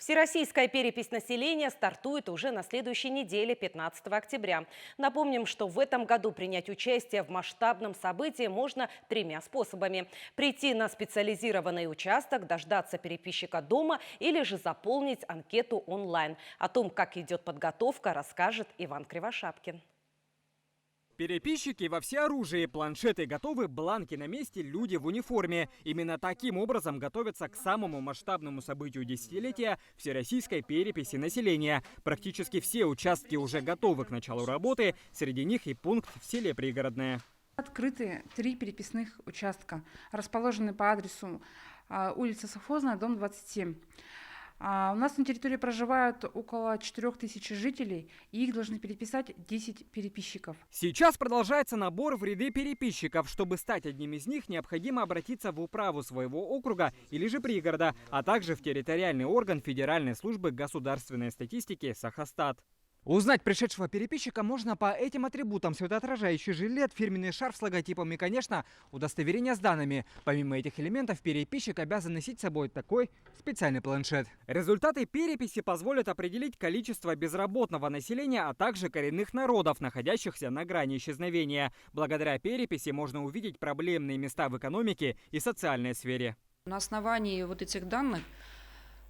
Всероссийская перепись населения стартует уже на следующей неделе, 15 октября. Напомним, что в этом году принять участие в масштабном событии можно тремя способами. Прийти на специализированный участок, дождаться переписчика дома или же заполнить анкету онлайн. О том, как идет подготовка, расскажет Иван Кривошапкин. Переписчики во всеоружии, планшеты готовы, бланки на месте, люди в униформе. Именно таким образом готовятся к самому масштабному событию десятилетия – всероссийской переписи населения. Практически все участки уже готовы к началу работы, среди них и пункт в селе Пригородное. Открыты 3 переписных участка, расположенные по адресу улица Совхозная, дом 27. У нас на территории проживают около 4000 жителей, и их должны переписать 10 переписчиков. Сейчас продолжается набор в ряды переписчиков. Чтобы стать одним из них, необходимо обратиться в управу своего округа или же пригорода, а также в территориальный орган Федеральной службы государственной статистики Сахастат. Узнать пришедшего переписчика можно по этим атрибутам: светоотражающий жилет, фирменный шарф с логотипом и, конечно, удостоверение с данными. Помимо этих элементов, переписчик обязан носить с собой такой специальный планшет. Результаты переписи позволят определить количество безработного населения, а также коренных народов, находящихся на грани исчезновения. Благодаря переписи можно увидеть проблемные места в экономике и социальной сфере. На основании вот этих данных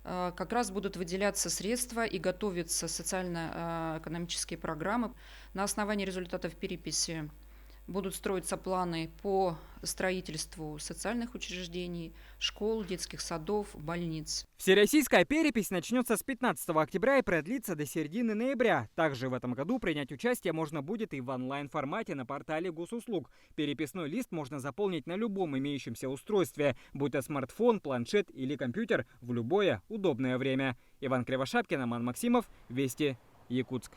как раз будут выделяться средства и готовятся социально-экономические программы. На основании результатов переписи будут строиться планы по строительству социальных учреждений, школ, детских садов, больниц. Всероссийская перепись начнется с 15 октября и продлится до середины ноября. Также в этом году принять участие можно будет и в онлайн-формате на портале госуслуг. Переписной лист можно заполнить на любом имеющемся устройстве, будь то смартфон, планшет или компьютер, в любое удобное время. Иван Кривошапкин, Аман Максимов, Вести, Якутск.